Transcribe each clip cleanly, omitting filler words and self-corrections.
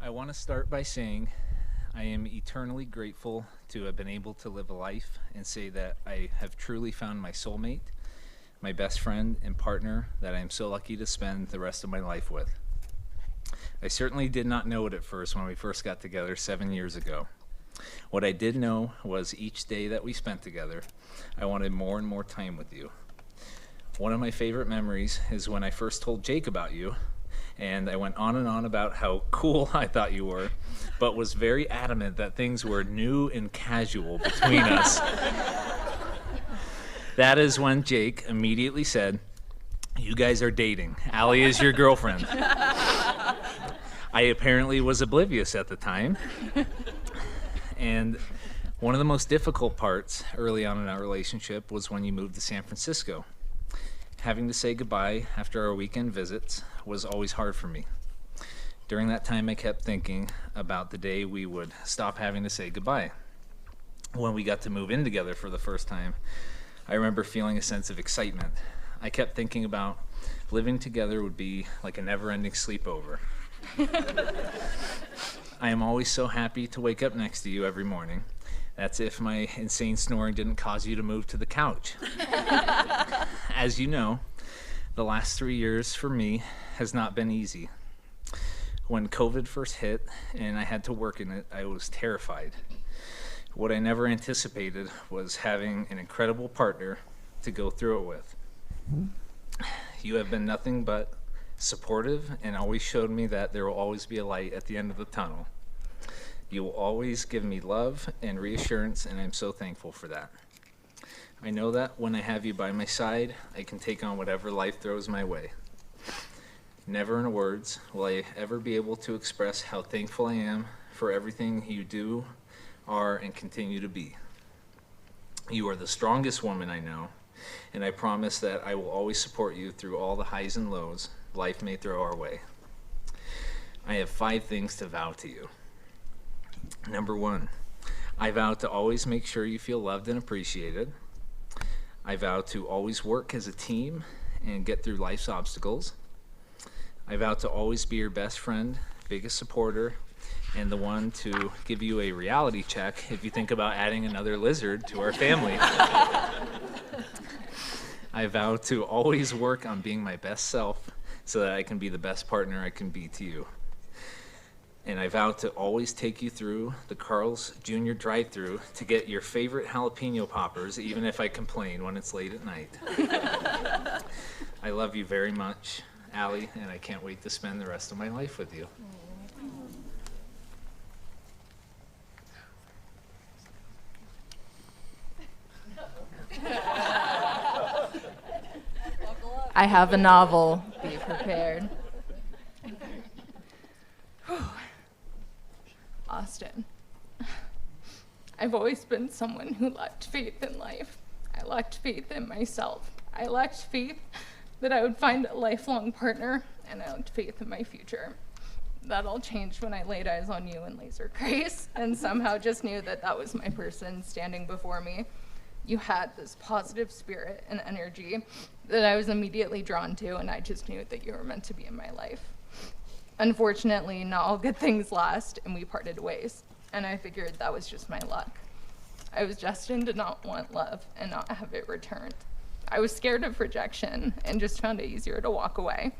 I want to start by saying I am eternally grateful to have been able to live a life and say that I have truly found my soulmate, my best friend and partner that I am so lucky to spend the rest of my life with. I certainly did not know it at first when we first got together 7 years ago. What I did know was each day that we spent together, I wanted more and more time with you. One of my favorite memories is when I first told Jake about you, and I went on and on about how cool I thought you were, but was very adamant that things were new and casual between us. That is when Jake immediately said, "You guys are dating. Allie is your girlfriend." I apparently was oblivious at the time. And one of the most difficult parts early on in our relationship was when you moved to San Francisco. Having to say goodbye after our weekend visits was always hard for me. During that time, I kept thinking about the day we would stop having to say goodbye. When we got to move in together for the first time, I remember feeling a sense of excitement. I kept thinking about living together would be like a never-ending sleepover. I am always so happy to wake up next to you every morning. That's if my insane snoring didn't cause you to move to the couch. As you know, the last 3 years for me has not been easy. When COVID first hit and I had to work in it, I was terrified. What I never anticipated was having an incredible partner to go through it with. You have been nothing but supportive and always showed me that there will always be a light at the end of the tunnel. You will always give me love and reassurance, and I'm so thankful for that. I know that when I have you by my side, I can take on whatever life throws my way. Never in words will I ever be able to express how thankful I am for everything you do, are, and continue to be. You are the strongest woman I know, and I promise that I will always support you through all the highs and lows life may throw our way. I have 5 things to vow to you. Number 1, I vow to always make sure you feel loved and appreciated. I vow to always work as a team and get through life's obstacles. I vow to always be your best friend, biggest supporter, and the one to give you a reality check if you think about adding another lizard to our family. I vow to always work on being my best self so that I can be the best partner I can be to you. And I vow to always take you through the Carl's Jr. drive-thru to get your favorite jalapeno poppers, even if I complain when it's late at night. I love you very much, Allie, and I can't wait to spend the rest of my life with you. I have a novel. Be prepared. Austin, I've always been someone who lacked faith in life. I lacked faith in myself. I lacked faith that I would find a lifelong partner, and I lacked faith in my future. That all changed when I laid eyes on you in Laser Grace and somehow just knew that that was my person standing before me. You had this positive spirit and energy that I was immediately drawn to, and I just knew that you were meant to be in my life. Unfortunately, not all good things last, and we parted ways, and I figured that was just my luck. I was destined to not want love and not have it returned. I was scared of rejection and just found it easier to walk away.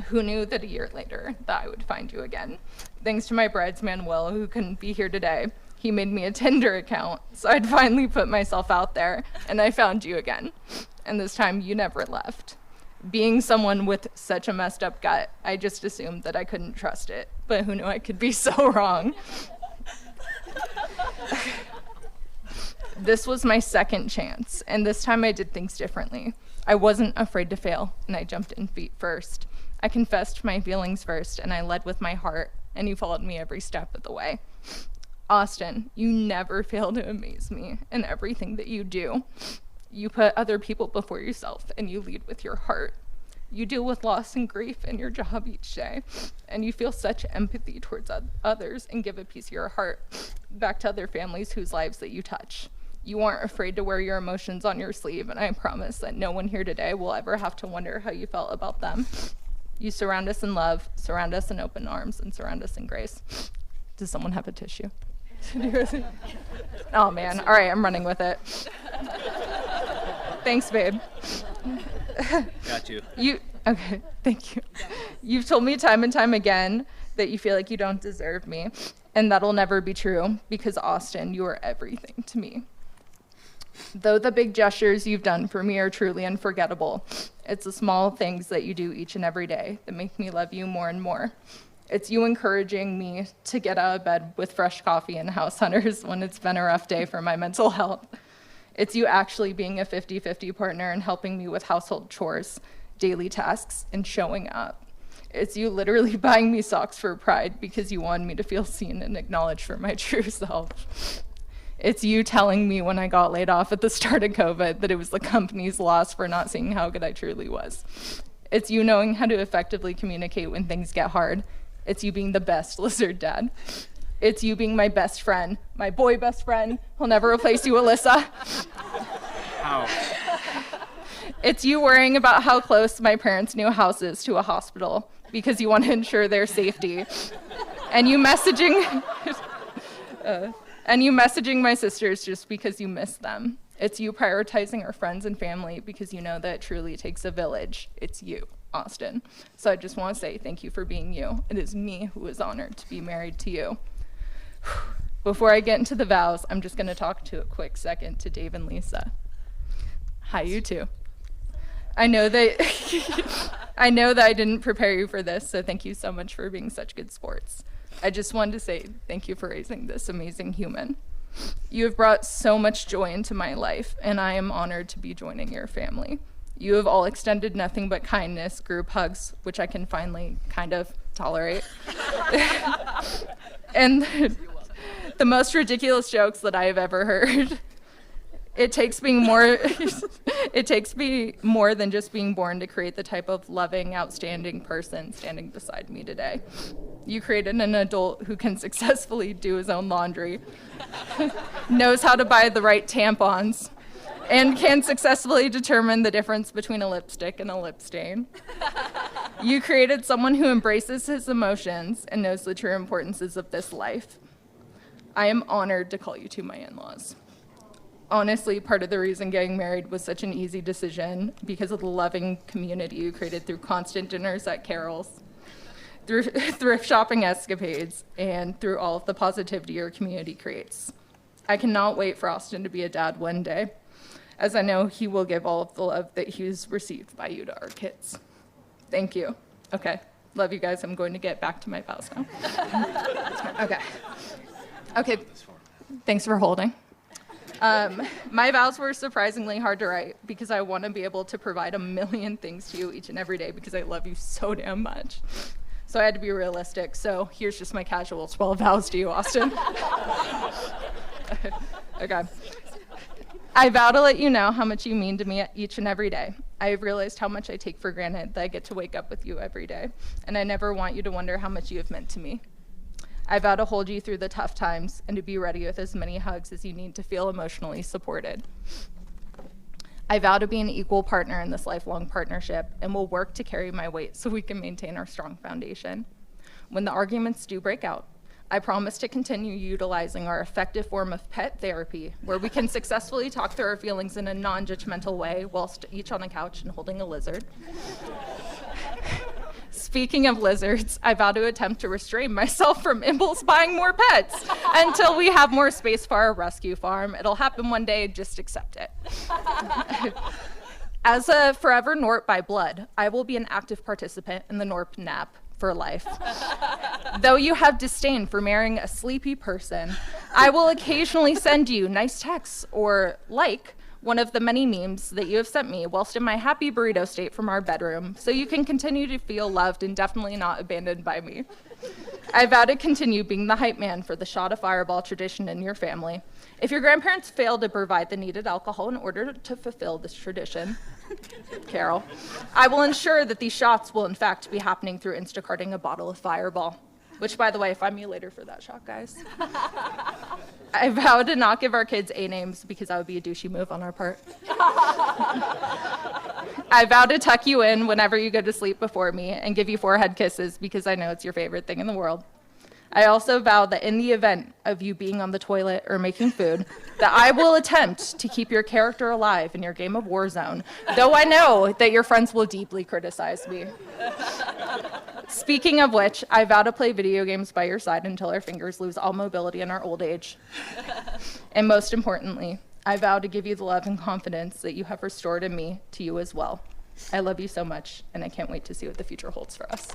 Who knew that a year later that I would find you again? Thanks to my bridesman, Will, who couldn't be here today. He made me a Tinder account, so I'd finally put myself out there, and I found you again. And this time, you never left. Being someone with such a messed up gut, I just assumed that I couldn't trust it, but who knew I could be so wrong? This was my second chance, and this time I did things differently. I wasn't afraid to fail, and I jumped in feet first. I confessed my feelings first, and I led with my heart, and you followed me every step of the way. Austin, you never fail to amaze me in everything that you do. You put other people before yourself, and you lead with your heart. You deal with loss and grief in your job each day, and you feel such empathy towards others and give a piece of your heart back to other families whose lives that you touch. You aren't afraid to wear your emotions on your sleeve, and I promise that no one here today will ever have to wonder how you felt about them. You surround us in love, surround us in open arms, and surround us in grace. Does someone have a tissue? Oh man, all right, I'm running with it. Thanks, babe. Got you. Okay, thank you. You've told me time and time again that you feel like you don't deserve me, and that'll never be true because, Austin, you are everything to me. Though the big gestures you've done for me are truly unforgettable, it's the small things that you do each and every day that make me love you more and more. It's you encouraging me to get out of bed with fresh coffee and house hunters when it's been a rough day for my mental health. It's you actually being a 50-50 partner and helping me with household chores, daily tasks, and showing up. It's you literally buying me socks for pride because you wanted me to feel seen and acknowledged for my true self. It's you telling me when I got laid off at the start of COVID that it was the company's loss for not seeing how good I truly was. It's you knowing how to effectively communicate when things get hard. It's you being the best lizard dad. It's you being my best friend, my boy best friend. He'll never replace you, Alyssa. Ouch. It's you worrying about how close my parents' new house is to a hospital because you want to ensure their safety. And you messaging my sisters just because you miss them. It's you prioritizing our friends and family because you know that it truly takes a village. It's you, Austin. So I just want to say thank you for being you. It is me who is honored to be married to you. Before I get into the vows, I'm just going to talk to a quick second to Dave and Lisa. Hi, you two. I know that I didn't prepare you for this, so thank you so much for being such good sports. I just wanted to say thank you for raising this amazing human. You have brought so much joy into my life, and I am honored to be joining your family. You have all extended nothing but kindness, group hugs, which I can finally kind of tolerate. And the most ridiculous jokes that I have ever heard. It takes me more than just being born to create the type of loving, outstanding person standing beside me today. You created an adult who can successfully do his own laundry, knows how to buy the right tampons, and can successfully determine the difference between a lipstick and a lip stain. You created someone who embraces his emotions and knows the true importances of this life. I am honored to call you to my in-laws. Honestly, part of the reason getting married was such an easy decision because of the loving community you created through constant dinners at Carol's, through thrift shopping escapades, and through all of the positivity your community creates. I cannot wait for Austin to be a dad one day, as I know he will give all of the love that he's received by you to our kids. Thank you. Okay, love you guys. I'm going to get back to my vows now. Okay, thanks for holding. My vows were surprisingly hard to write because I want to be able to provide a million things to you each and every day because I love you so damn much. So I had to be realistic. So here's just my casual 12 vows to you, Austin. Okay. I vow to let you know how much you mean to me each and every day. I have realized how much I take for granted that I get to wake up with you every day, and I never want you to wonder how much you have meant to me. I vow to hold you through the tough times and to be ready with as many hugs as you need to feel emotionally supported. I vow to be an equal partner in this lifelong partnership and will work to carry my weight so we can maintain our strong foundation. When the arguments do break out, I promise to continue utilizing our effective form of pet therapy, where we can successfully talk through our feelings in a non-judgmental way whilst each on a couch and holding a lizard. Speaking of lizards, I vow to attempt to restrain myself from impulse buying more pets until we have more space for our rescue farm. It'll happen one day, just accept it. As a forever Norp by blood, I will be an active participant in the Norp nap for life. Though you have disdain for marrying a sleepy person, I will occasionally send you nice texts or like one of the many memes that you have sent me whilst in my happy burrito state from our bedroom, so you can continue to feel loved and definitely not abandoned by me. I vow to continue being the hype man for the shot of Fireball tradition in your family. If your grandparents fail to provide the needed alcohol in order to fulfill this tradition, Carol, I will ensure that these shots will in fact be happening through Instacarting a bottle of Fireball. Which, by the way, find me later for that shot, guys. I vow to not give our kids A names because that would be a douchey move on our part. I vow to tuck you in whenever you go to sleep before me and give you forehead kisses because I know it's your favorite thing in the world. I also vow that in the event of you being on the toilet or making food, that I will attempt to keep your character alive in your game of Warzone, though I know that your friends will deeply criticize me. Speaking of which, I vow to play video games by your side until our fingers lose all mobility in our old age. And most importantly, I vow to give you the love and confidence that you have restored in me to you as well. I love you so much, and I can't wait to see what the future holds for us.